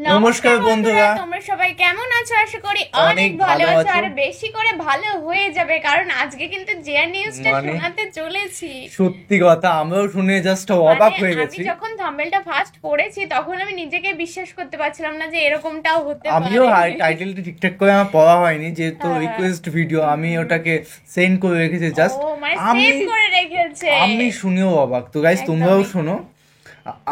নমস্কার বন্ধুরা, তোমরা সবাই কেমন আছো? আশা করি অনেক অনেক ভালো ভালো আছো আছো। আর বেশি করে ভালো হয়ে যাবে, কারণ আজকে কিন্তু জেয়া নিউজটা মানে শোনাতে চলেছি। সত্যি কথা আমরাও শুনে জাস্ট অবাক হয়ে আমি গেছি। যখন থাম্বনেলটা ফার্স্ট পড়েছি তখন আমি নিজেকে বিশ্বাস করতে পারছিলাম না যে এরকমটাও হতে আমিও পারে। টাইটেলটা ঠিকঠাক করে আমার পড়া হয়নি, যেহেতু হ্যাঁ। রিকোয়েস্ট ভিডিও আমি ওটাকে সেন্ড করে রেখেছি জাস্ট। ও মানে আমি সেভ করে রেখেছে। আমি শুনেও অবাক। তো গাইস তোমরাও একদমই। শোনো।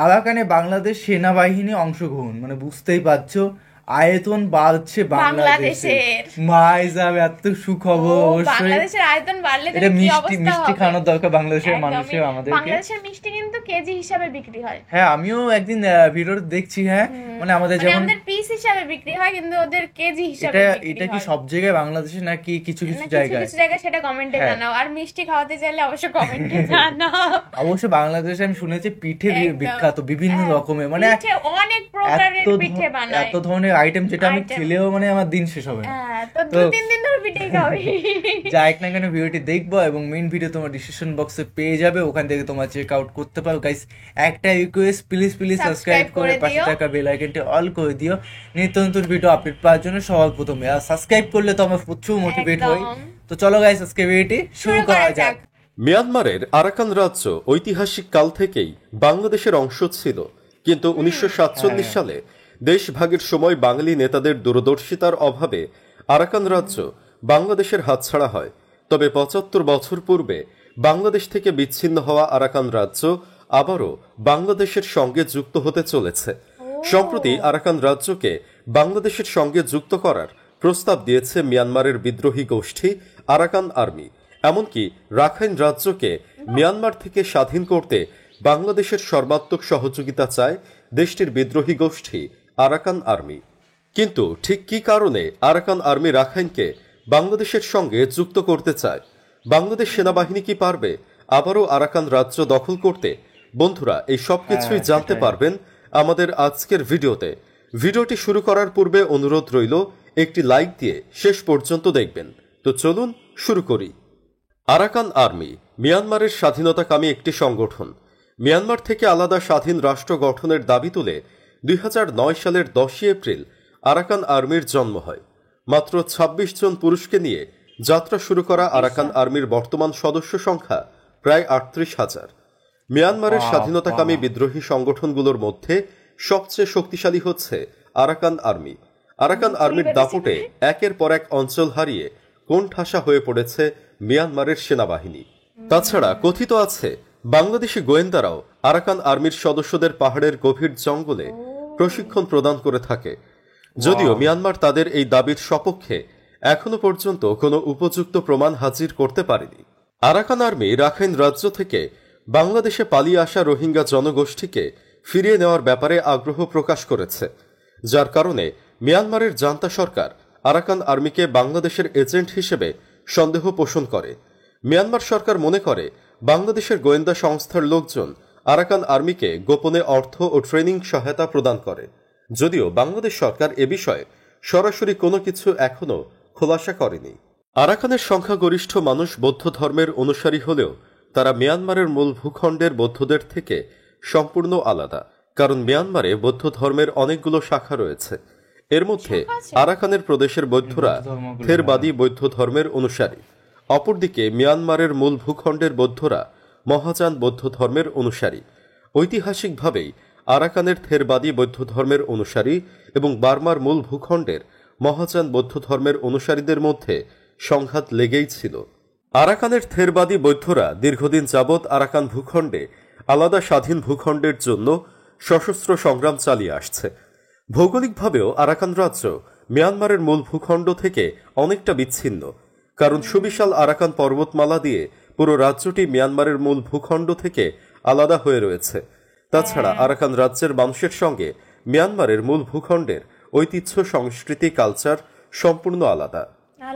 আরাকানে বাংলাদেশ সেনাবাহিনী অংশগ্রহণ, মানে বুঝতেই পারছো আয়তন বাড়ছে বাংলাদেশের। বাংলাদেশের। মাইজাব এত সুখবর অবশ্যই। বাংলাদেশের আয়তন বাড়লে এটা তবে কি মিষ্টি অবস্থা মিষ্টি হবে? খাওয়ানোর দরকার বাংলাদেশের একদমই। মানুষের, আমাদেরকে। বাংলাদেশের মিষ্টি কিন্তু কেজি হিসাবে বিক্রি হয়। হ্যাঁ, আমিও একদিন ভিডিও দেখছি। হ্যাঁ, মানে আমাদের মানে যেমন আমাদের পিস হিসাবে বিক্রি হয় কিন্তু ওদের কেজি হিসাবে এটা বিক্রি এটা কি হয়। সব জায়গায় বাংলাদেশে নাকি কিছু না, কিছু কিছু জায়গায়? কিছু জায়গায় সেটা কমেন্টে হ্যাঁ। জানাও, আর মিষ্টি খাওয়াতে চাইলে অবশ্যই কমেন্টে জানাও। অবশ্য বাংলাদেশে আমি শুনেছি পিঠে একদম। বিখ্যাত বিভিন্ন হ্যাঁ, রকমের, মানে পিঠে অনেক প্রকারের পিঠে বানায়। এত ধরনের আইটেম যেটা আমি Item। খেলেও মানে আমার দিন শেষ হবে না। হ্যাঁ, তো তো 2-3 দিন ধরে পিঠেই খাবি। যাই না কেন ভিডিওটি দেখবো এবং মেইন ভিডিও তোমার ডিসক্রিপশন বক্সে পেয়ে যাবে, ওখান থেকে তোমার চেক আউট করতে পারো। গাইস একটা রিকোয়েস্ট, প্লিজ প্লিজ সাবস্ক্রাইব করে পাশে দিও। থাকা বেল আইকনটি অল করে দিও নিত্য নতুন ভিডিও আপডেট পাওয়ার জন্য সবার প্রথমে। আর সাবস্ক্রাইব করলে তো আমরা প্রচুর মোটিভেট হই। একদম। তো চলো গাইস আজকে ভিডিওটি শুরু করা যাক। মিয়ানমারের আরাকান রাজ্য ঐতিহাসিক কাল থেকেই বাংলাদেশের অংশ ছিল, কিন্তু 1947 সালে দেশভাগের সময় বাঙালি নেতাদের দূরদর্শিতার অভাবে আরাকান রাজ্য বাংলাদেশের হাতছাড়া হয়। তবে 75 বছর পূর্বে বাংলাদেশ থেকে বিচ্ছিন্ন হওয়া আরাকান রাজ্য আবারও বাংলাদেশের সঙ্গে যুক্ত হতে চলেছে। সম্প্রতি আরাকান রাজ্যকে বাংলাদেশের সঙ্গে যুক্ত করার প্রস্তাব দিয়েছে মিয়ানমারের বিদ্রোহী গোষ্ঠী আরাকান আর্মি। এমনকি রাখাইন রাজ্যকে মিয়ানমার থেকে স্বাধীন করতে বাংলাদেশের সর্বাত্মক সহযোগিতা চায় দেশটির বিদ্রোহী গোষ্ঠী আরাকান আর্মি। কিন্তু ঠিক কী কারণে আরাকান আর্মি রাখাইনকে বাংলাদেশের সঙ্গে যুক্ত করতে চায়? বাংলাদেশ সেনাবাহিনী কি পারবে আবারও আরাকান রাজ্য দখল করতে? বন্ধুরা, এই সব কিছুই জানতে পারবেন আমাদের আজকের ভিডিওতে। ভিডিওটি শুরু করার পূর্বে অনুরোধ রইল একটি লাইক দিয়ে শেষ পর্যন্ত দেখবেন। তো চলুন শুরু করি। আরাকান আর্মি মিয়ানমারের স্বাধীনতাকামী একটি সংগঠন। মিয়ানমার থেকে আলাদা স্বাধীন রাষ্ট্র গঠনের দাবি তুলে 2009 সালের 10 এপ্রিল আরাকান আর্মির জন্ম হয়। মাত্র 26 জন পুরুষকে নিয়ে যাত্রা শুরু করা আরাকান আর্মির বর্তমান সদস্য সংখ্যা প্রায় 38,000। মিয়ানমারের স্বাধীনতাকামী বিদ্রোহী সংগঠনগুলোর মধ্যে সবচেয়ে শক্তিশালী হচ্ছে আরাকান আর্মি। আরাকান আর্মির দাপটে একের পর এক অঞ্চল হারিয়ে কোণঠাসা হয়ে পড়েছে মিয়ানমারের সেনাবাহিনী। তাছাড়া কথিত আছে বাংলাদেশি গোয়েন্দারাও আরাকান আর্মির সদস্যদের পাহাড়ের গভীর জঙ্গলে প্রশিক্ষণ প্রদান করে থাকে। যদিও মিয়ানমার তাদের এই দাবির সপক্ষে এখনো পর্যন্ত কোনো উপযুক্ত প্রমাণ হাজির করতে পারেনি। আরাকান আর্মি রাখাইন রাজ্য থেকে বাংলাদেশে পালিয়ে আসা রোহিঙ্গা জনগোষ্ঠীকে ফিরিয়ে নেওয়ার ব্যাপারে আগ্রহ প্রকাশ করেছে, যার কারণে মিয়ানমারের জান্তা সরকার আরাকান আর্মিকে বাংলাদেশের এজেন্ট হিসেবে সন্দেহ পোষণ করে। মিয়ানমার সরকার মনে করে বাংলাদেশের গোয়েন্দা সংস্থার লোকজন আরাকান আর্মিকে গোপনে অর্থ ও ট্রেনিং সহায়তা প্রদান করে। যদিও বাংলাদেশ সরকার এ বিষয়ে সরাসরি কোনো কিছু এখনো খোলাসা করেনি। আরাকানের সংখ্যাগরিষ্ঠ মানুষ বৌদ্ধ ধর্মের অনুসারী হলেও তারা মিয়ানমারের মূল ভূখণ্ডের বৌদ্ধদের থেকে সম্পূর্ণ আলাদা, কারণ মিয়ানমারে বৌদ্ধ ধর্মের অনেকগুলো শাখা রয়েছে। এর মধ্যে আরাকানের প্রদেশের বৌদ্ধরা থেরবাদী বৌদ্ধ ধর্মের অনুসারী। অপরদিকে মিয়ানমারের মূল ভূখণ্ডের বৌদ্ধরা মহাযান বৌদ্ধ ধর্মের অনুসারী। ঐতিহাসিকভাবেই আরাকানের থেরবাদী বৌদ্ধ ধর্মের অনুসারী এবং বার্মার মূল ভূখণ্ডের মহাযান বৌদ্ধ ধর্মের অনুসারীদের মধ্যে সংঘাত লেগেই ছিল। আরাকানের থেরবাদী বৌদ্ধরা দীর্ঘদিন যাবৎ আরাকান ভূখণ্ডে আলাদা স্বাধীন ভূখণ্ডের জন্য সশস্ত্র সংগ্রাম চালিয়ে আসছে। ভৌগোলিকভাবেও আরাকান রাজ্য মিয়ানমারের মূল ভূখণ্ড থেকে অনেকটা বিচ্ছিন্ন, কারণ সুবিশাল আরাকান পর্বতমালা দিয়ে পুরো রাজ্যটি মিয়ানমারের মূল ভূখণ্ড থেকে আলাদা হয়ে রয়েছে। তাছাড়া আরাকান রাজ্যের মানুষের সঙ্গে মিয়ানমারের মূল ভূখণ্ডের ঐতিহ্য, সংস্কৃতি, কালচার সম্পূর্ণ আলাদা।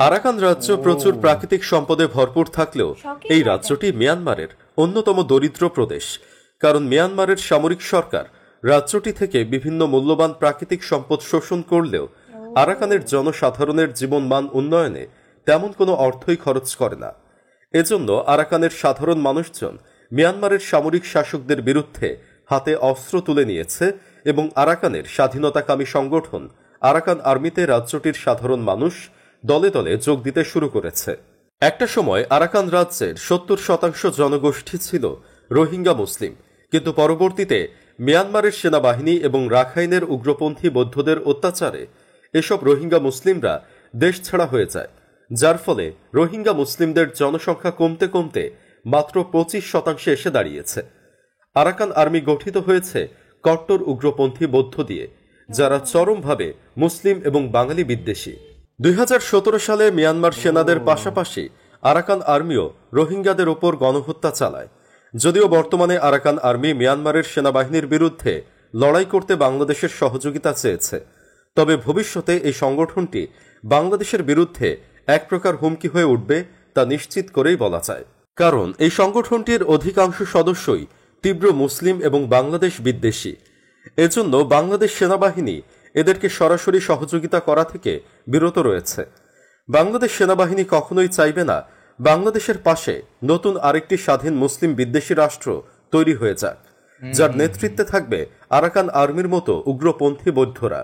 আরাকান রাজ্য প্রচুর প্রাকৃতিক সম্পদে ভরপুর থাকলেও এই রাজ্যটি মিয়ানমারের অন্যতম দরিদ্র প্রদেশ, কারণ মিয়ানমারের সামরিক সরকার রাজ্যটি থেকে বিভিন্ন মূল্যবান প্রাকৃতিক সম্পদ শোষণ করলেও আরাকানের জনসাধারণের জীবনমান উন্নয়নে তেমন কোনো অর্থই খরচ করে না। এজন্য আরাকানের সাধারণ মানুষজন মিয়ানমারের সামরিক শাসকদের বিরুদ্ধে হাতে অস্ত্র তুলে নিয়েছে এবং আরাকানের স্বাধীনতাকামী সংগঠন আরাকান আর্মিতে রাজ্যটির সাধারণ মানুষ দলে দলে যোগ দিতে শুরু করেছে। একটা সময় আরাকান রাজ্যের 70% জনগোষ্ঠী ছিল রোহিঙ্গা মুসলিম, কিন্তু পরবর্তীতে মিয়ানমারের সেনাবাহিনী এবং রাখাইনের উগ্রপন্থী বৌদ্ধদের অত্যাচারে এসব রোহিঙ্গা মুসলিমরা দেশ ছাড়া হয়ে যায়, যার ফলে রোহিঙ্গা মুসলিমদের জনসংখ্যা কমতে কমতে মাত্র 25% এসে দাঁড়িয়েছে। আরাকান আর্মি গঠিত হয়েছে কট্টর উগ্রপন্থী বৌদ্ধ দিয়ে, যারা চরমভাবে মুসলিম এবং বাঙালি বিদ্বেষী। 2017 সালে মিয়ানমার সেনাদের পাশাপাশি আরাকান আর্মিও রোহিঙ্গাদের ওপর গণহত্যা চালায়। যদিও বর্তমানে আরাকান আর্মি মিয়ানমারের সেনাবাহিনীর বিরুদ্ধে লড়াই করতে বাংলাদেশের সহযোগিতা চেয়েছে, তবে ভবিষ্যতে এই সংগঠনটি বাংলাদেশের বিরুদ্ধে এক প্রকার হুমকি হয়ে উঠবে তা নিশ্চিত করেই বলা যায়। কারণ এই সংগঠনটির অধিকাংশ সদস্যই তীব্র মুসলিম এবং বাংলাদেশ বিদ্বেষী। এজন্য বাংলাদেশ সেনাবাহিনী এদেরকে সরাসরি সহযোগিতা করা থেকে বিরত রয়েছে। বাংলাদেশ সেনাবাহিনী কখনোই চাইবে না বাংলাদেশের পাশে নতুন আরেকটি স্বাধীন মুসলিম বিদ্বেষী রাষ্ট্র তৈরি হয়ে যাক, যার নেতৃত্বে থাকবে আরাকান আর্মির মতো উগ্রপন্থী বৌদ্ধরা,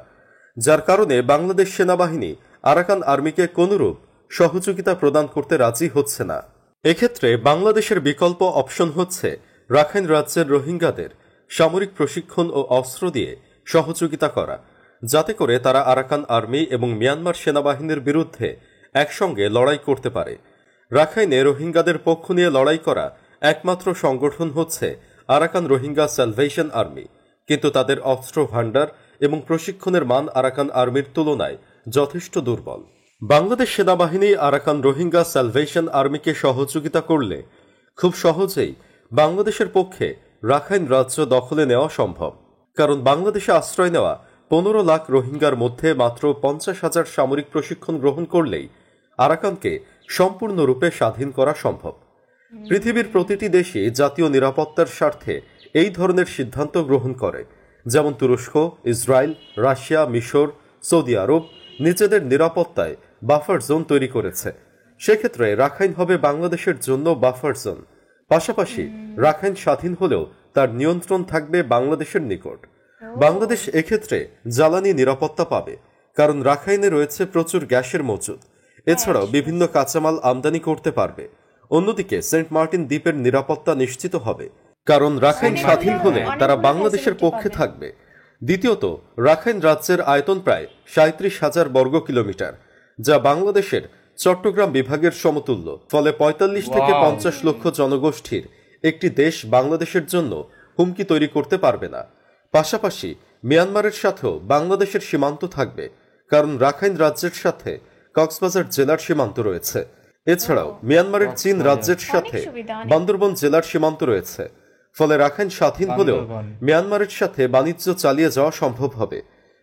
যার কারণে বাংলাদেশ সেনাবাহিনী আরাকান আর্মিকে কোনরূপ সহযোগিতা প্রদান করতে রাজি হচ্ছে না। এক্ষেত্রে বাংলাদেশের বিকল্প অপশন হচ্ছে রাখাইন রাজ্যের রোহিঙ্গাদের সামরিক প্রশিক্ষণ ও অস্ত্র দিয়ে সহযোগিতা করা, যাতে করে তারা আরাকান আর্মি এবং মিয়ানমার সেনাবাহিনীর বিরুদ্ধে একসঙ্গে লড়াই করতে পারে। রাখাইনে রোহিঙ্গাদের পক্ষ নিয়ে লড়াই করা একমাত্র সংগঠন হচ্ছে আরাকান রোহিঙ্গা স্যালভেশন আর্মি, কিন্তু তাদের অস্ত্র ভাণ্ডার এবং প্রশিক্ষণের মান আরাকান আর্মির তুলনায় যথেষ্ট দুর্বল। বাংলাদেশ সেনাবাহিনী আরাকান রোহিঙ্গা স্যালভেশন আর্মিকে সহযোগিতা করলে খুব সহজেই বাংলাদেশের পক্ষে রাখাইন রাজ্য দখলে নেওয়া সম্ভব। কারণ বাংলাদেশে আশ্রয় নেওয়া 15 লাখ রোহিঙ্গার মধ্যে মাত্র 50,000 সামরিক প্রশিক্ষণ গ্রহণ করলেই আরাকানকে সম্পূর্ণরূপে স্বাধীন করা সম্ভব। পৃথিবীর প্রতিটি দেশই জাতীয় নিরাপত্তার স্বার্থে এই ধরনের সিদ্ধান্ত গ্রহণ করে, যেমন তুরস্ক, ইসরায়েল, রাশিয়া, মিশর, সৌদি আরব নিজেদের নিরাপত্তায় বাফার জোন তৈরি করেছে। সেক্ষেত্রে রাখাইন হবে বাংলাদেশের জন্য বাফার জোন। পাশাপাশি রাখাইন স্বাধীন হলেও তার নিয়ন্ত্রণ থাকবে বাংলাদেশের নিকট। বাংলাদেশ এক্ষেত্রে জ্বালানি নিরাপত্তা পাবে, কারণ রাখাইনে রয়েছে প্রচুর গ্যাসের মজুদ। এছাড়াও বিভিন্ন কাঁচামাল আমদানি করতে পারবে। অন্যদিকে সেন্ট মার্টিন দ্বীপের নিরাপত্তা নিশ্চিত হবে, কারণ রাখাইন স্বাধীন হলে তারা বাংলাদেশের পক্ষে থাকবে। দ্বিতীয়ত, রাখাইন রাজ্যের আয়তন প্রায় 37,000 বর্গ কিলোমিটার, যা বাংলাদেশের চট্টগ্রাম বিভাগের সমতুল্য। ফলে 45 থেকে 50 লক্ষ জনগোষ্ঠীর একটি দেশ বাংলাদেশের জন্য হুমকি তৈরি করতে পারবে না। পাশাপাশি মিয়ানমারের সাথেও বাংলাদেশের সীমান্ত থাকবে, কারণ রাখাইন রাজ্যের সাথে কক্সবাজার জেলার সীমান্ত রয়েছে। এছাড়াও মিয়ানমারের চীন রাজ্যের সাথে বান্দরবন জেলার সীমান্ত রয়েছে। ফলে রাখাইন স্বাধীন হলেও মিয়ানমারের সাথে বাণিজ্য চালিয়ে যাওয়া সম্ভব হবে।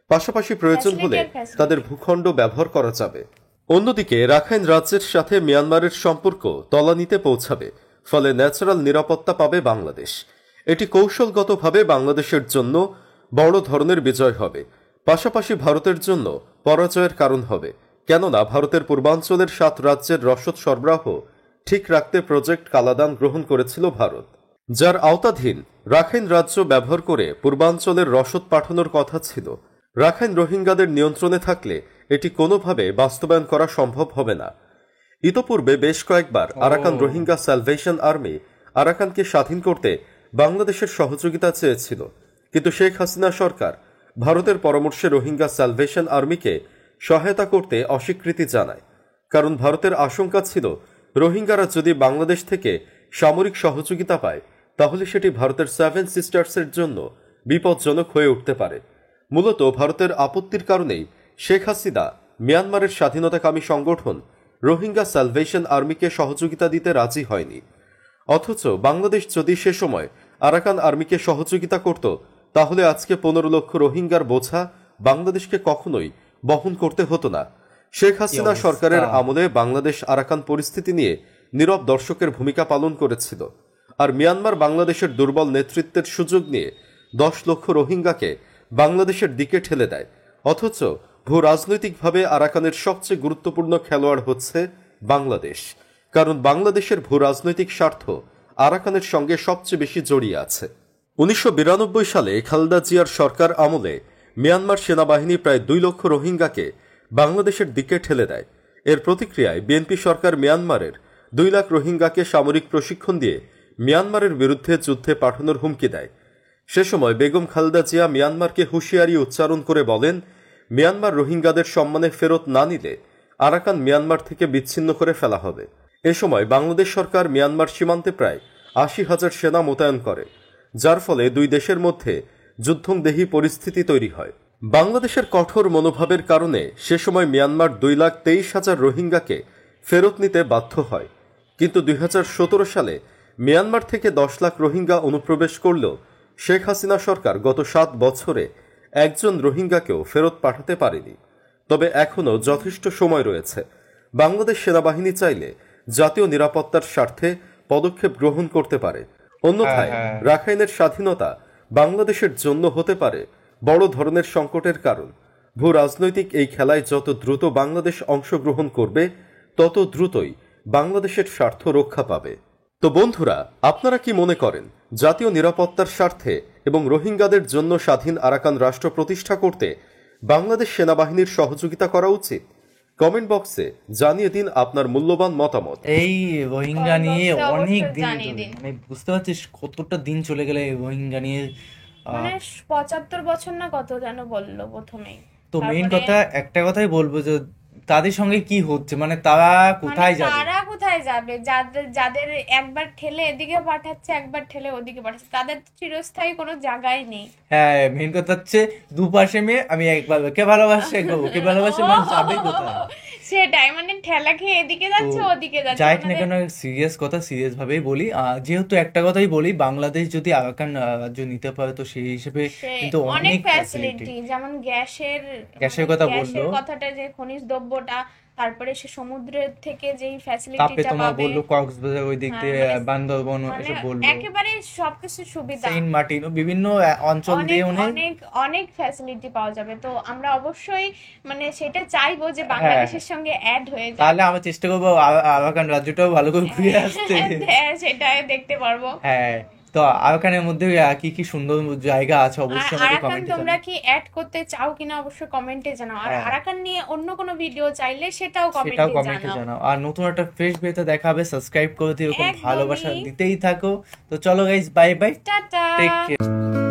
পাশাপাশি প্রয়োজন হলে তাদের ভূখণ্ড ব্যবহার করা যাবে। অন্যদিকে রাখাইন রাজ্যের সাথে মিয়ানমারের সম্পর্ক তলানিতে পৌঁছাবে, ফলে ন্যাচারাল নিরাপত্তা পাবে বাংলাদেশ। এটি কৌশলগতভাবে বাংলাদেশের জন্য বড় ধরনের বিজয় হবে, পাশাপাশি ভারতের জন্য পরাজয়ের কারণ হবে। কেননা ভারতের পূর্বাঞ্চলের 7 রাজ্যের রসদ সরবরাহ ঠিক রাখতে প্রজেক্ট কালাদান গ্রহণ করেছিল ভারত, যার আওতাধীন রাখাইন রাজ্য ব্যবহার করে পূর্বাঞ্চলের রসদ পাঠানোর কথা ছিল। রাখাইন রোহিঙ্গাদের নিয়ন্ত্রণে থাকলে এটি কোনোভাবে বাস্তবায়ন করা সম্ভব হবে না। ইতোপূর্বে বেশ কয়েকবার আরাকান রোহিঙ্গা স্যালভেশন আর্মি আরাকানকে স্বাধীন করতে বাংলাদেশের সহযোগিতা চেয়েছিল, কিন্তু শেখ হাসিনা সরকার ভারতের পরামর্শে রোহিঙ্গা স্যালভেশন আর্মিকে সহায়তা করতে অস্বীকৃতি জানায়। কারণ ভারতের আশঙ্কা ছিল রোহিঙ্গারা যদি বাংলাদেশ থেকে সামরিক সহযোগিতা পায়, তাহলে সেটি ভারতের 7 সিস্টার্সের জন্য বিপজ্জনক হয়ে উঠতে পারে। মূলত ভারতের আপত্তির কারণেই শেখ হাসিনা মিয়ানমারের স্বাধীনতাকামী সংগঠন রোহিঙ্গা স্যালভেশন আর্মিকে সহযোগিতা দিতে রাজি হয়নি। অথচ বাংলাদেশ যদি সে সময় আরাকান আর্মিকে সহযোগিতা করত, তাহলে আজকে 15 লক্ষ রোহিঙ্গার বোঝা বাংলাদেশকে কখনোই বহন করতে হতো না। শেখ হাসিনা সরকারের আমলে বাংলাদেশ আরাকান পরিস্থিতি নিয়ে নীরব দর্শকের ভূমিকা পালন করেছিল, আর মিয়ানমার বাংলাদেশের দুর্বল নেতৃত্বের সুযোগ নিয়ে 10 লক্ষ রোহিঙ্গাকে বাংলাদেশের দিকে ঠেলে দেয়। অথচ ভূ রাজনৈতিকভাবে আরাকানের সবচেয়ে গুরুত্বপূর্ণ খেলোয়াড় হচ্ছে বাংলাদেশ, কারণ বাংলাদেশের ভূ রাজনৈতিক স্বার্থ আরাকানের সঙ্গে সবচেয়ে বেশি জড়িয়ে আছে। 1992 সালে খালেদা জিয়ার সরকার আমলে মিয়ানমার সেনাবাহিনী প্রায় 2 লক্ষ রোহিঙ্গাকে বাংলাদেশের দিকে ঠেলে দেয়। এর প্রতিক্রিয়ায় বিএনপি সরকার মিয়ানমারের 2 লাখ রোহিঙ্গাকে সামরিক প্রশিক্ষণ দিয়ে মিয়ানমারের বিরুদ্ধে যুদ্ধে পাঠানোর হুমকি দেয়। সে সময় বেগম খালেদা জিয়া মিয়ানমারকে হুঁশিয়ারি উচ্চারণ করে বলেন, মিয়ানমার রোহিঙ্গাদের সম্মানে ফেরত না নিলে আরাকান মিয়ানমার থেকে বিচ্ছিন্ন করে ফেলা হবে। এ সময় বাংলাদেশ সরকার মিয়ানমার সীমান্তে প্রায় 80,000 সেনা মোতায়েন করে, যার ফলে দুই দেশের মধ্যে যুদ্ধংদেহী পরিস্থিতি তৈরি হয়। বাংলাদেশের কঠোর মনোভাবের কারণে সে সময় মিয়ানমার 2,23,000 রোহিঙ্গাকে ফেরত নিতে বাধ্য হয়। কিন্তু 2017 সালে মিয়ানমার থেকে 10 লাখ রোহিঙ্গা অনুপ্রবেশ করলেও শেখ হাসিনা সরকার গত 7 বছরে একজন রোহিঙ্গাকেও ফেরত পাঠাতে পারেনি। তবে এখনও যথেষ্ট সময় রয়েছে। বাংলাদেশ সেনাবাহিনী চাইলে জাতীয় নিরাপত্তার স্বার্থে পদক্ষেপ গ্রহণ করতে পারে। অন্যথায় রাখাইনের স্বাধীনতা বাংলাদেশের জন্য হতে পারে বড় ধরনের সংকটের কারণ। ভূ রাজনৈতিক এই খেলায় যত দ্রুত বাংলাদেশ অংশগ্রহণ করবে, তত দ্রুতই বাংলাদেশের স্বার্থ রক্ষা পাবে। তো বন্ধুরা, আপনারা কি মনে করেন জাতীয় নিরাপত্তার স্বার্থে এবং রোহিঙ্গাদের জন্য স্বাধীন আরাকান রাষ্ট্র প্রতিষ্ঠা করতে বাংলাদেশ সেনাবাহিনীর সহযোগিতা করা উচিত? কমেন্ট বক্সে জানিয়ে দিন আপনার মূল্যবান মতামত। এই রোহিঙ্গা নিয়ে Comment box এ অনেক অবশ্যই দিন জানিয়ে দিন। মানে বুঝতে পারছিস কতটা দিন চলে গেলে এই রোহিঙ্গা নিয়ে। মানে 75 বছর না কত যেন বললো প্রথমেই। তো মেইন তারপরে কথা একটা কথাই বলবো যে তাদের সঙ্গে কি হচ্ছে, মানে তারা কোথায় যাবে? তারা কোথায় যাবে? যাদের যাদের একবার ঠেলে এদিকে পাঠাচ্ছে, একবার ঠেলে ওদিকে পাঠাচ্ছে, তাদের তো চিরস্থায়ী কোনো জায়গায় নেই। হ্যাঁ, মেইন কথা হচ্ছে দুপাশে মেয়ে, আমি একবার ওকে ভালোবাসি একবার ওকে ভালোবাসি, মানে যাবে কোথায়? সেটাই, মানে ঠেলা খেয়ে এদিকে যাচ্ছে ওদিকে যাচ্ছে। যাই না কেন, সিরিয়াস কথা সিরিয়াস ভাবেই বলি। যেহেতু একটা কথাই বলি, বাংলাদেশ যদি আরাকান রাজ্য নিতে পারে তো সেই হিসেবে কিন্তু অনেক অনেক ফ্যাসিলিটি, যেমন গ্যাসের কথা বললো, কথাটা, যে খনিজ দ্রব্যটা, তারপরে সে সমুদ্রের থেকে যেই তাপে ফ্যাসিলিটিটা তোমার পাবে, বললো কক্সবাজার ওই দিক দিয়ে বান্দরবন এসব বললো, একেবারে সবকিছু সুবিধা, সেন্ট মার্টিন বিভিন্ন অঞ্চল দিয়ে অনেক অনেক ফ্যাসিলিটি পাওয়া যাবে। তো আমরা অবশ্যই মানে সেটা চাইবো যে বাংলাদেশের সঙ্গে অ্যাড হয়ে যায়। তাহলে আমরা চেষ্টা করবো আরাকান রাজ্যটাও ভালো করে ঘুরে আসতে। সেটাই দেখতে পারবো। হ্যাঁ, তো আরাকানের মধ্যে কি কি সুন্দর জায়গা আছে অবশ্যই আমাকে আরাকান কমেন্টে তোমরা কি অ্যাড করতে চাও কিনা অবশ্যই কমেন্টে জানাও। আর আরাকান নিয়ে অন্য কোনো ভিডিও চাইলে সেটাও কমেন্টে জানাও। আর নতুন একটা ফ্রেশ ভিডিও দেখাবে, সাবস্ক্রাইব করে দিও, এরকম একদমই। ভালোবাসা দিতেই থাকো। তো চলো guys, bye bye, ta-ta. Take care.